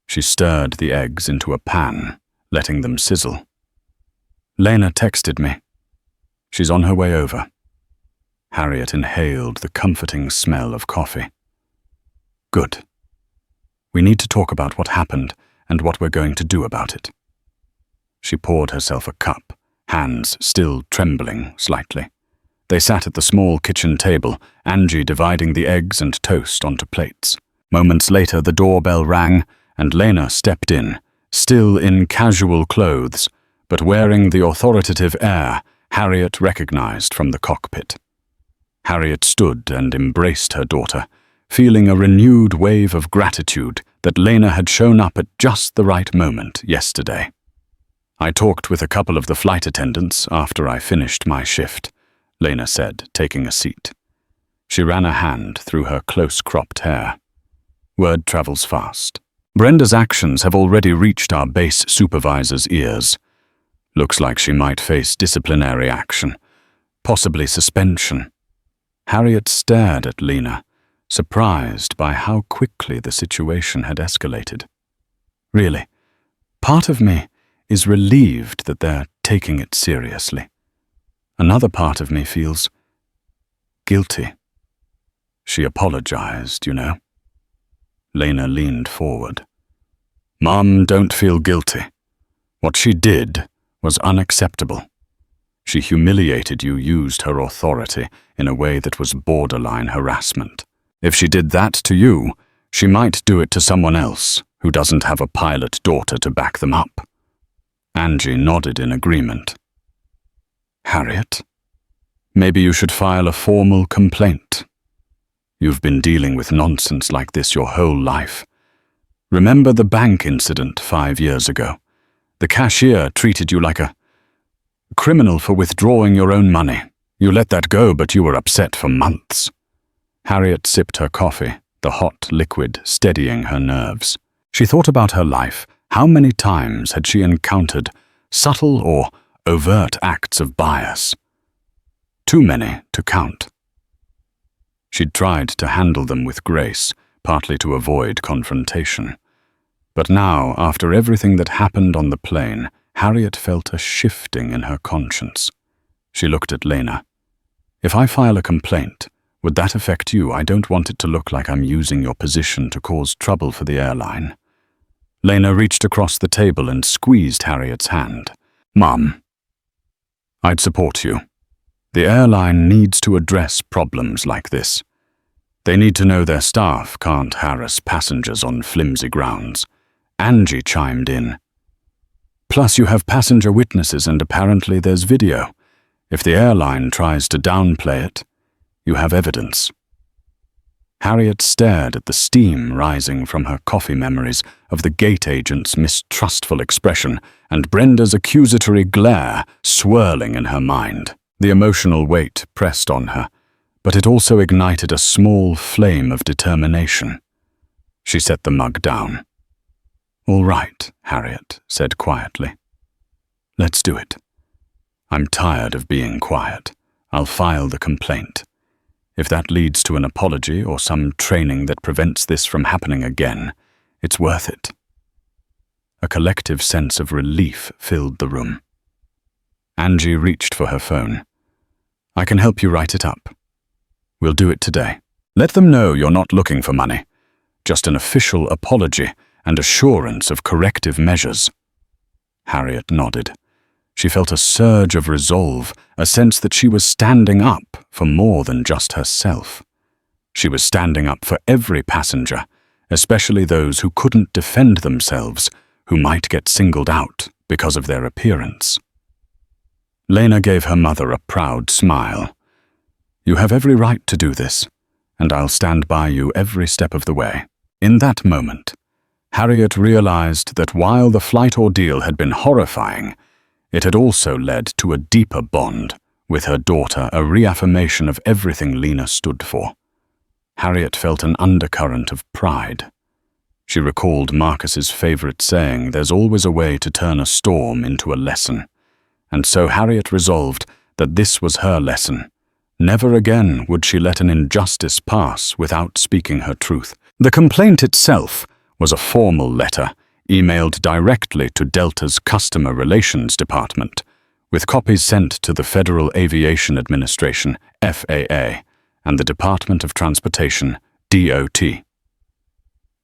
She stirred the eggs into a pan, letting them sizzle. "Lena texted me. She's on her way over." Harriet inhaled the comforting smell of coffee. "Good." We need to talk about what happened and what we're going to do about it." She poured herself a cup, hands still trembling slightly. They sat at the small kitchen table, Angie dividing the eggs and toast onto plates. Moments later, the doorbell rang, and Lena stepped in, still in casual clothes, but wearing the authoritative air Harriet recognized from the cockpit. Harriet stood and embraced her daughter, feeling a renewed wave of gratitude that Lena had shown up at just the right moment yesterday. "I talked with a couple of the flight attendants after I finished my shift," Lena said, taking a seat. She ran a hand through her close-cropped hair. "Word travels fast. Brenda's actions have already reached our base supervisor's ears. Looks like she might face disciplinary action, possibly suspension." Harriet stared at Lena, surprised by how quickly the situation had escalated. "Really, part of me is relieved that they're taking it seriously. Another part of me feels guilty. She apologized, you know." Lena leaned forward. "Mom, don't feel guilty. What she did was unacceptable. She humiliated you, used her authority in a way that was borderline harassment. If she did that to you, she might do it to someone else who doesn't have a pilot daughter to back them up." Angie nodded in agreement. "Harriet, maybe you should file a formal complaint. You've been dealing with nonsense like this your whole life. Remember the bank incident 5 years ago? The cashier treated you like a criminal for withdrawing your own money. You let that go, but you were upset for months." Harriet sipped her coffee, the hot liquid steadying her nerves. She thought about her life. How many times had she encountered subtle or overt acts of bias? Too many to count. She'd tried to handle them with grace, partly to avoid confrontation. But now, after everything that happened on the plane, Harriet felt a shifting in her conscience. She looked at Lena. "If I file a complaint, would that affect you? I don't want it to look like I'm using your position to cause trouble for the airline." Lena reached across the table and squeezed Harriet's hand. "Mom, I'd support you. The airline needs to address problems like this. They need to know their staff can't harass passengers on flimsy grounds." Angie chimed in. "Plus you have passenger witnesses and apparently there's video. If the airline tries to downplay it, you have evidence." Harriet stared at the steam rising from her coffee memories of the gate agent's mistrustful expression and Brenda's accusatory glare swirling in her mind. The emotional weight pressed on her, but it also ignited a small flame of determination. She set the mug down. "All right," Harriet said quietly. "Let's do it. I'm tired of being quiet. I'll file the complaint. If that leads to an apology or some training that prevents this from happening again, it's worth it." A collective sense of relief filled the room. Angie reached for her phone. "I can help you write it up. We'll do it today. Let them know you're not looking for money. Just an official apology and assurance of corrective measures." Harriet nodded. She felt a surge of resolve, a sense that she was standing up for more than just herself. She was standing up for every passenger, especially those who couldn't defend themselves, who might get singled out because of their appearance. Lena gave her mother a proud smile. "You have every right to do this, and I'll stand by you every step of the way." In that moment, Harriet realized that while the flight ordeal had been horrifying, it had also led to a deeper bond with her daughter, a reaffirmation of everything Lena stood for. Harriet felt an undercurrent of pride. She recalled Marcus's favorite saying, "There's always a way to turn a storm into a lesson." And so Harriet resolved that this was her lesson. Never again would she let an injustice pass without speaking her truth. The complaint itself was a formal letter, emailed directly to Delta's Customer Relations Department, with copies sent to the Federal Aviation Administration, FAA, and the Department of Transportation, DOT.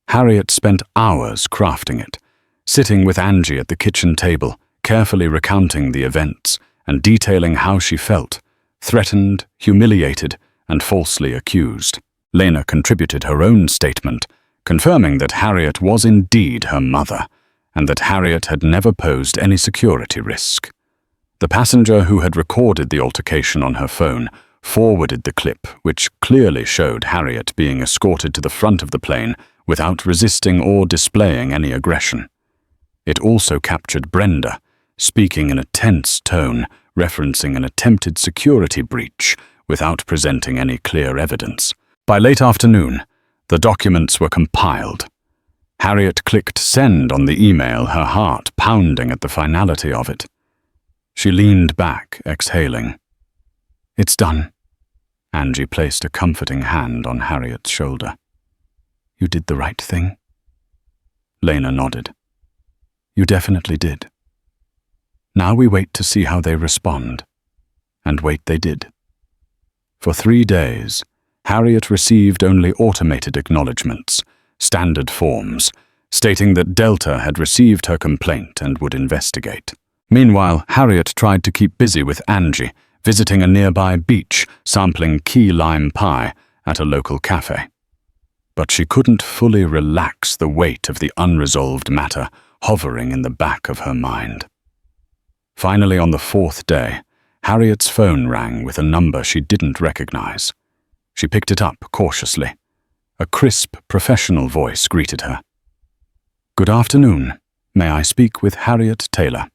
Harriet spent hours crafting it, sitting with Angie at the kitchen table, carefully recounting the events and detailing how she felt, threatened, humiliated, and falsely accused. Lena contributed her own statement, confirming that Harriet was indeed her mother, and that Harriet had never posed any security risk. The passenger who had recorded the altercation on her phone forwarded the clip, which clearly showed Harriet being escorted to the front of the plane without resisting or displaying any aggression. It also captured Brenda, speaking in a tense tone, referencing an attempted security breach without presenting any clear evidence. By late afternoon, the documents were compiled. Harriet clicked send on the email, her heart pounding at the finality of it. She leaned back, exhaling. "It's done." Angie placed a comforting hand on Harriet's shoulder. "You did the right thing?" Lena nodded. "You definitely did. Now we wait to see how they respond." And wait they did. For 3 days, Harriet received only automated acknowledgements, standard forms, stating that Delta had received her complaint and would investigate. Meanwhile, Harriet tried to keep busy with Angie, visiting a nearby beach, sampling key lime pie at a local cafe. But she couldn't fully relax the weight of the unresolved matter hovering in the back of her mind. Finally, on the 4th day, Harriet's phone rang with a number she didn't recognize. She picked it up cautiously. A crisp, professional voice greeted her. "Good afternoon. May I speak with Harriet Taylor?"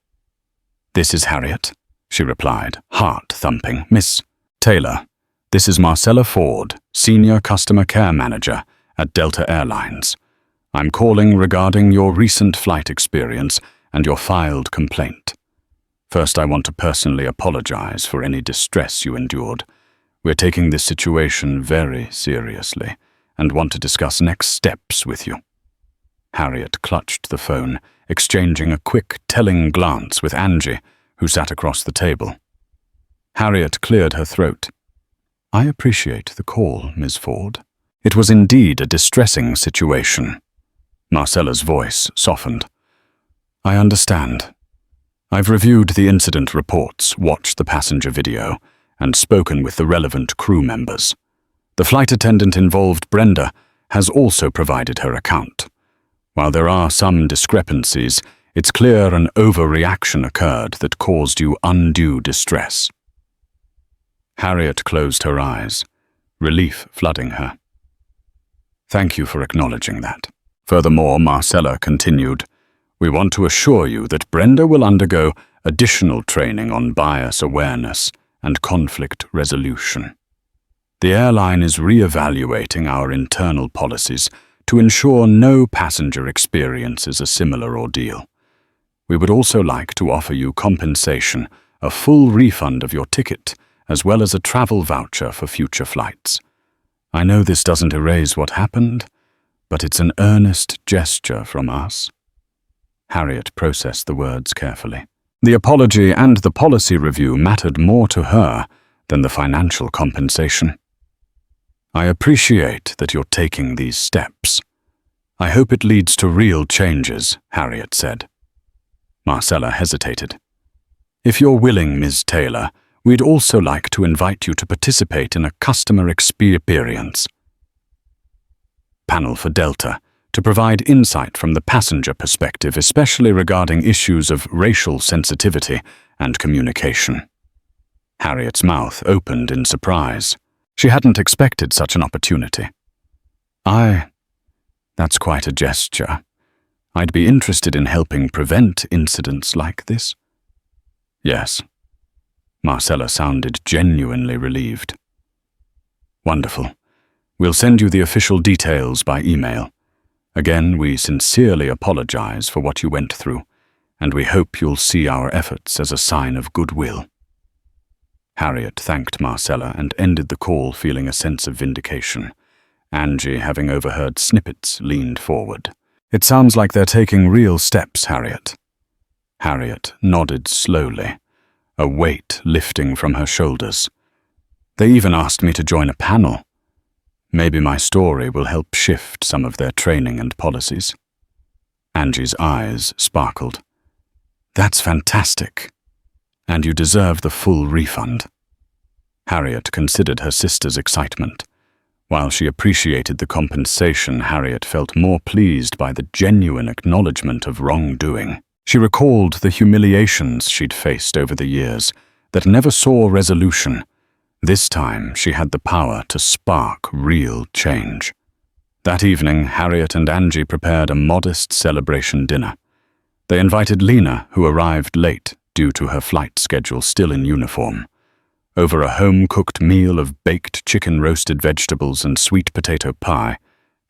"This is Harriet," she replied, heart thumping. "Miss Taylor, this is Marcella Ford, Senior Customer Care Manager at Delta Airlines. I'm calling regarding your recent flight experience and your filed complaint. First, I want to personally apologize for any distress you endured. We're taking this situation very seriously and want to discuss next steps with you." Harriet clutched the phone, exchanging a quick, telling glance with Angie, who sat across the table. Harriet cleared her throat. "I appreciate the call, Ms. Ford. It was indeed a distressing situation." Marcella's voice softened. "I understand. I've reviewed the incident reports, watched the passenger video, and spoken with the relevant crew members. The flight attendant involved, Brenda, has also provided her account. While there are some discrepancies, it's clear an overreaction occurred that caused you undue distress." Harriet closed her eyes, relief flooding her. "Thank you for acknowledging that. Furthermore," Marcella continued, "we want to assure you that Brenda will undergo additional training on bias awareness and conflict resolution. The airline is re-evaluating our internal policies to ensure no passenger experiences a similar ordeal. We would also like to offer you compensation, a full refund of your ticket, as well as a travel voucher for future flights. I know this doesn't erase what happened, but it's an earnest gesture from us." Harriet processed the words carefully. The apology and the policy review mattered more to her than the financial compensation. "I appreciate that you're taking these steps. I hope it leads to real changes," Harriet said. Marcella hesitated. "If you're willing, Ms. Taylor, we'd also like to invite you to participate in a customer experience panel for Delta to provide insight from the passenger perspective, especially regarding issues of racial sensitivity and communication." Harriet's mouth opened in surprise. She hadn't expected such an opportunity. That's quite a gesture. I'd be interested in helping prevent incidents like this." "Yes." Marcella sounded genuinely relieved. "Wonderful. We'll send you the official details by email. Again, we sincerely apologize for what you went through, and we hope you'll see our efforts as a sign of goodwill." Harriet thanked Marcella and ended the call feeling a sense of vindication. Angie, having overheard snippets, leaned forward. "It sounds like they're taking real steps, Harriet." Harriet nodded slowly, a weight lifting from her shoulders. "They even asked me to join a panel. Maybe my story will help shift some of their training and policies. Angie's eyes sparkled. That's fantastic. And you deserve the full refund. Harriet considered her sister's excitement. While she appreciated the compensation, Harriet felt more pleased by the genuine acknowledgement of wrongdoing. She recalled the humiliations she'd faced over the years that never saw resolution. This time, she had the power to spark real change. That evening, Harriet and Angie prepared a modest celebration dinner. They invited Lena, who arrived late due to her flight schedule still in uniform. Over a home-cooked meal of baked chicken, roasted vegetables, and sweet potato pie,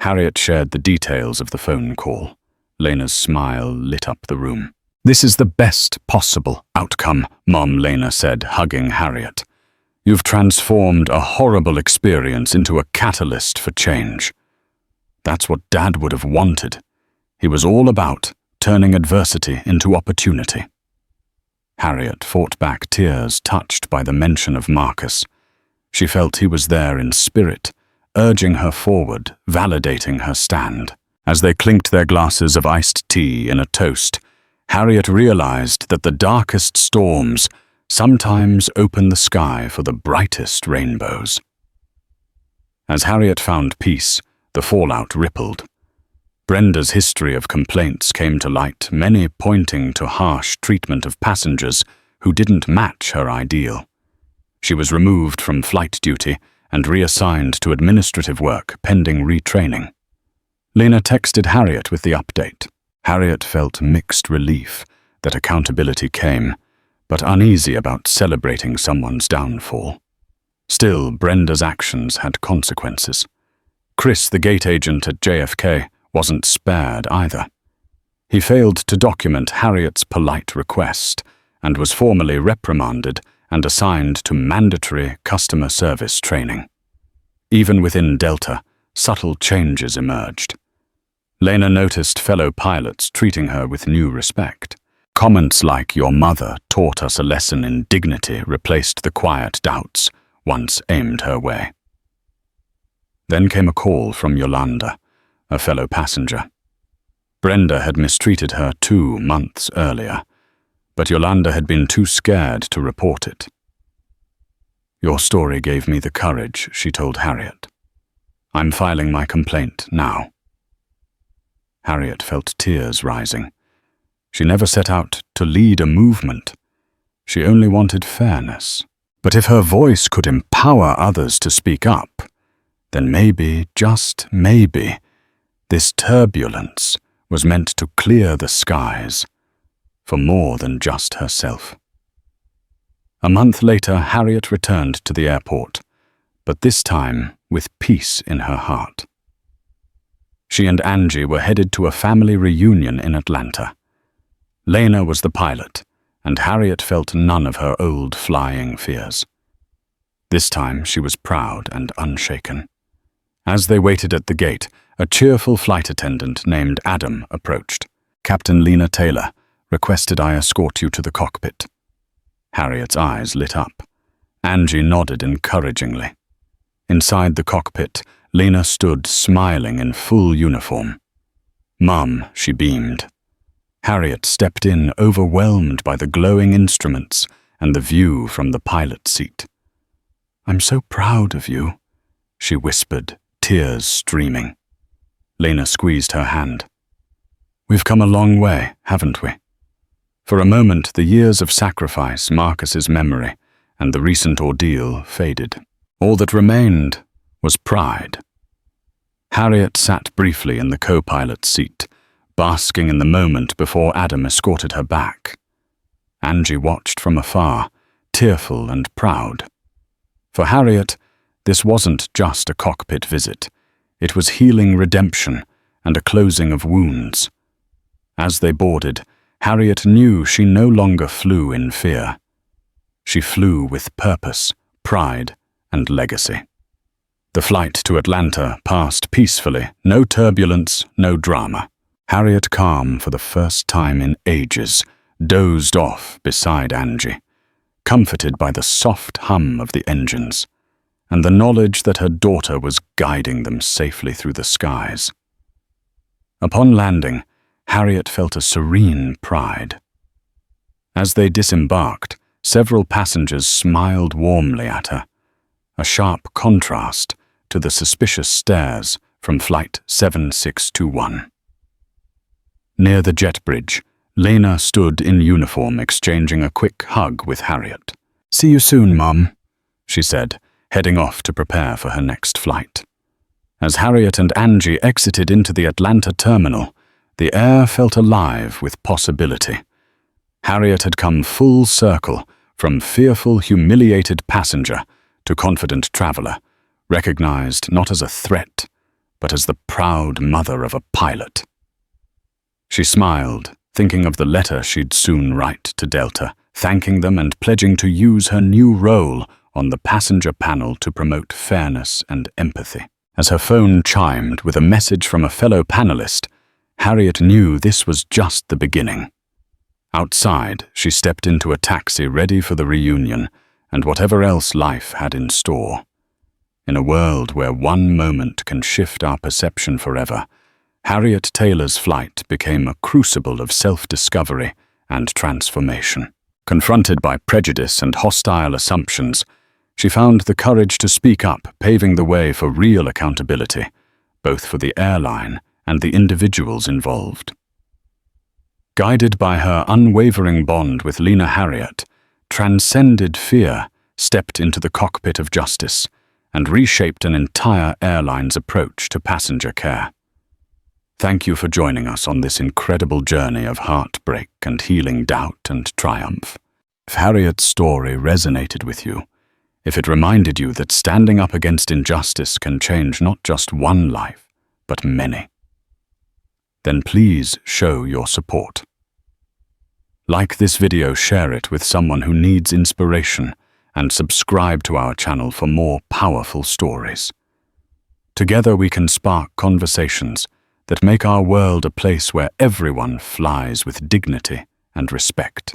Harriet shared the details of the phone call. Lena's smile lit up the room. "This is the best possible outcome," Mom Lena said, hugging Harriet. "You've transformed a horrible experience into a catalyst for change." That's what Dad would have wanted. He was all about turning adversity into opportunity. Harriet fought back tears, touched by the mention of Marcus. She felt he was there in spirit, urging her forward, validating her stand. As they clinked their glasses of iced tea in a toast, Harriet realized that the darkest storms sometimes open the sky for the brightest rainbows. As Harriet found peace, the fallout rippled. Brenda's history of complaints came to light, many pointing to harsh treatment of passengers who didn't match her ideal. She was removed from flight duty and reassigned to administrative work pending retraining. Lena texted Harriet with the update. Harriet felt mixed relief that accountability came, but uneasy about celebrating someone's downfall. Still, Brenda's actions had consequences. Chris, the gate agent at JFK, wasn't spared either. He failed to document Harriet's polite request and was formally reprimanded and assigned to mandatory customer service training. Even within Delta, subtle changes emerged. Lena noticed fellow pilots treating her with new respect. Comments like "your mother taught us a lesson in dignity" replaced the quiet doubts once aimed her way. Then came a call from Yolanda, a fellow passenger. Brenda had mistreated her 2 months earlier, but Yolanda had been too scared to report it. "Your story gave me the courage," she told Harriet. "I'm filing my complaint now." Harriet felt tears rising. She never set out to lead a movement. She only wanted fairness. But if her voice could empower others to speak up, then maybe, just maybe, this turbulence was meant to clear the skies for more than just herself. A month later, Harriet returned to the airport, but this time with peace in her heart. She and Angie were headed to a family reunion in Atlanta. Lena was the pilot, and Harriet felt none of her old flying fears. This time she was proud and unshaken. As they waited at the gate, a cheerful flight attendant named Adam approached. "Captain Lena Taylor requested I escort you to the cockpit." Harriet's eyes lit up. Angie nodded encouragingly. Inside the cockpit, Lena stood smiling in full uniform. "Mum," she beamed. Harriet stepped in, overwhelmed by the glowing instruments and the view from the pilot seat. "I'm so proud of you," she whispered, tears streaming. Lena squeezed her hand. "We've come a long way, haven't we?" For a moment, the years of sacrifice, Marcus's memory, and the recent ordeal faded. All that remained was pride. Harriet sat briefly in the co-pilot's seat, basking in the moment before Adam escorted her back. Angie watched from afar, tearful and proud. For Harriet, this wasn't just a cockpit visit. It was healing redemption and a closing of wounds. As they boarded, Harriet knew she no longer flew in fear. She flew with purpose, pride, and legacy. The flight to Atlanta passed peacefully, no turbulence, no drama. Harriet, calm for the first time in ages, dozed off beside Angie, comforted by the soft hum of the engines. and the knowledge that her daughter was guiding them safely through the skies. Upon landing, Harriet felt a serene pride. As they disembarked, several passengers smiled warmly at her, a sharp contrast to the suspicious stares from Flight 7621. Near the jet bridge, Lena stood in uniform exchanging a quick hug with Harriet. "See you soon, Mum," she said, heading off to prepare for her next flight. As Harriet and Angie exited into the Atlanta terminal, the air felt alive with possibility. Harriet had come full circle from fearful, humiliated passenger to confident traveler, recognized not as a threat, but as the proud mother of a pilot. She smiled, thinking of the letter she'd soon write to Delta, thanking them and pledging to use her new role on the passenger panel to promote fairness and empathy. As her phone chimed with a message from a fellow panelist, Harriet knew this was just the beginning. Outside, she stepped into a taxi ready for the reunion and whatever else life had in store. In a world where one moment can shift our perception forever, Harriet Taylor's flight became a crucible of self-discovery and transformation. Confronted by prejudice and hostile assumptions, she found the courage to speak up, paving the way for real accountability, both for the airline and the individuals involved. Guided by her unwavering bond with Lena, Harriet transcended fear, stepped into the cockpit of justice, and reshaped an entire airline's approach to passenger care. Thank you for joining us on this incredible journey of heartbreak and healing doubt and triumph. If Harriet's story resonated with you, if it reminded you that standing up against injustice can change not just one life, but many, then please show your support. Like this video, share it with someone who needs inspiration, and subscribe to our channel for more powerful stories. Together we can spark conversations that make our world a place where everyone flies with dignity and respect.